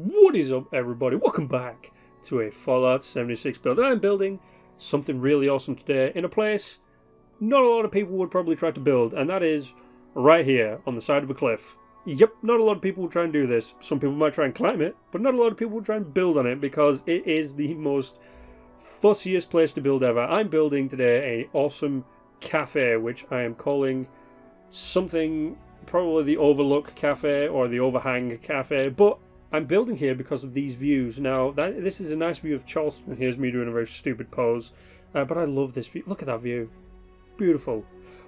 What is up, everybody? Welcome back to a Fallout 76 build. I'm building something really awesome today in a place not a lot of people would probably try to build, and that is right here on the side of a cliff. Yep, not a lot of people will try and do this. Some people might try and climb it, but not a lot of people will try and build on it because it is the most fussiest place to build ever. I'm building today an awesome cafe, which I am calling something, probably the Overlook Cafe or the Overhang Cafe, but I'm building here because of these views. Now, this is a nice view of Charleston. Here's me doing a very stupid pose, but I love this view. Look at that view. Beautiful.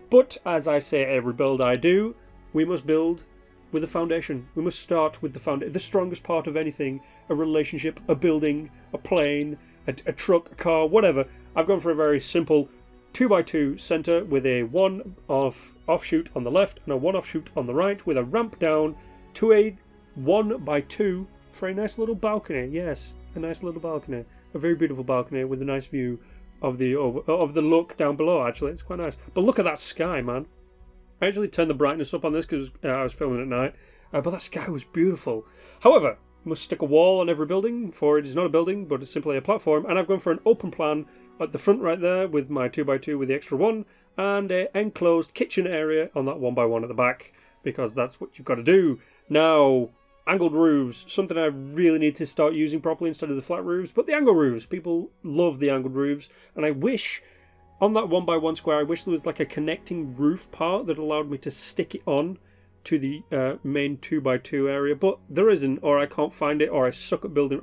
But, as I say every build I do, we must build with a foundation. We must start with the foundation. The strongest part of anything, a relationship, a building, a plane, a truck, a car, whatever. I've gone for a very simple 2x2 centre with a one offshoot on the left and a one offshoot on the right with a ramp down to a 1x2 for a nice little balcony. Yes, a nice little balcony. A very beautiful balcony with a nice view of the look down below. Actually, it's quite nice. But look at that sky, man. I actually turned the brightness up on this because I was filming at night. But that sky was beautiful. However, you must stick a wall on every building, for it is not a building, but it's simply a platform. And I've gone for an open plan at the front right there with my 2x2 with the extra one, and an enclosed kitchen area on that 1x1 at the back, because that's what you've got to do. Now, angled roofs, something I really need to start using properly instead of the flat roofs, but the angled roofs, people love the angled roofs, and I wish on that 1x1 square, I wish there was like a connecting roof part that allowed me to stick it on to the main 2x2 area, but there isn't, or I can't find it, or I suck at building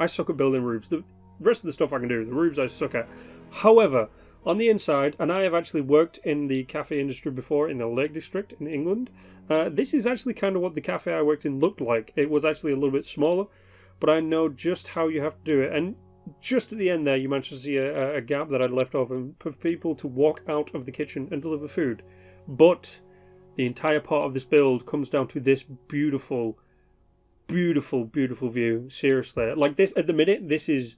roofs. The rest of the stuff I can do, the roofs I suck at. However, on the inside, and I have actually worked in the cafe industry before in the Lake District in England, this is actually kind of what the cafe I worked in looked like. It was actually a little bit smaller, but I know just how you have to do it. And just at the end there, you managed to see a gap that I'd left over for people to walk out of the kitchen and deliver food. But the entire part of this build comes down to this beautiful, beautiful, beautiful view. Seriously, like this at the minute, this is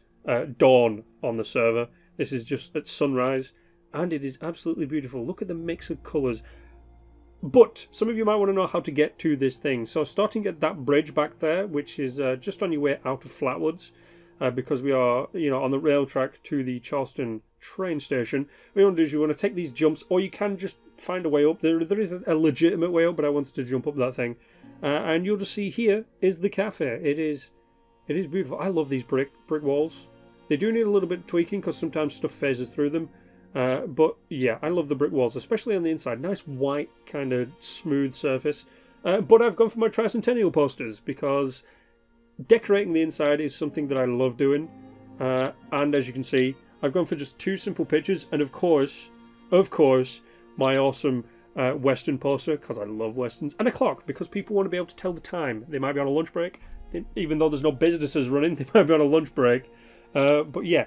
dawn on the server. This is just at sunrise, and it is absolutely beautiful. Look at the mix of colours. But some of you might want to know how to get to this thing. So starting at that bridge back there, which is just on your way out of Flatwoods, because we are, on the rail track to the Charleston train station. What you want to do is you want to take these jumps, or you can just find a way up. There is a legitimate way up, but I wanted to jump up that thing. And you'll just see here is the cafe. It is beautiful. I love these brick walls. They do need a little bit of tweaking because sometimes stuff phases through them. But yeah, I love the brick walls, especially on the inside. Nice white, kind of smooth surface. But I've gone for my tricentennial posters because decorating the inside is something that I love doing. And as you can see, I've gone for just two simple pictures. And of course, my awesome Western poster, because I love Westerns. And a clock, because people want to be able to tell the time. They might be on a lunch break. Even though there's no businesses running, they might be on a lunch break. But yeah,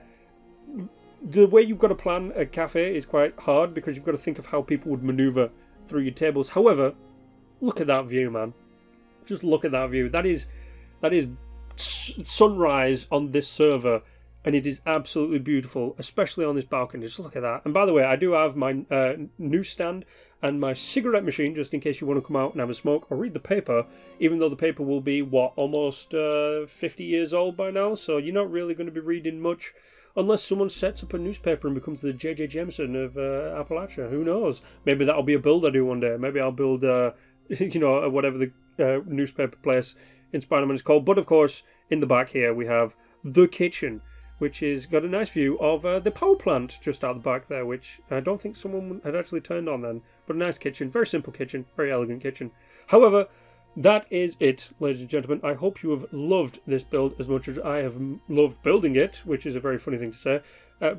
the way you've got to plan a cafe is quite hard because you've got to think of how people would maneuver through your tables. However, look at that view, man. Just look at that view. That is sunrise on this server, and it is absolutely beautiful, especially on this balcony. Just look at that. And by the way, I do have my newsstand and my cigarette machine, just in case you want to come out and have a smoke or read the paper, even though the paper will be, almost 50 years old by now, so you're not really going to be reading much unless someone sets up a newspaper and becomes the J.J. Jameson of Appalachia. Who knows? Maybe that'll be a build I do one day. Maybe I'll build, whatever the newspaper place in Spider-Man is called. But of course, in the back here, we have the kitchen, which is got a nice view of the power plant just out the back there, which I don't think someone had actually turned on then. But a nice kitchen, very simple kitchen, very elegant kitchen. However, that is it, ladies and gentlemen. I hope you have loved this build as much as I have loved building it, which is a very funny thing to say.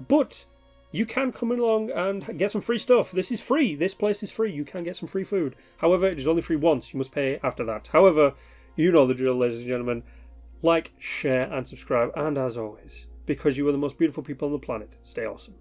But you can come along and get some free stuff. This is free. This place is free. You can get some free food. However, it is only free once. You must pay after that. However, you know the drill, ladies and gentlemen. Like, share, and subscribe. And as always, because you are the most beautiful people on the planet, stay awesome.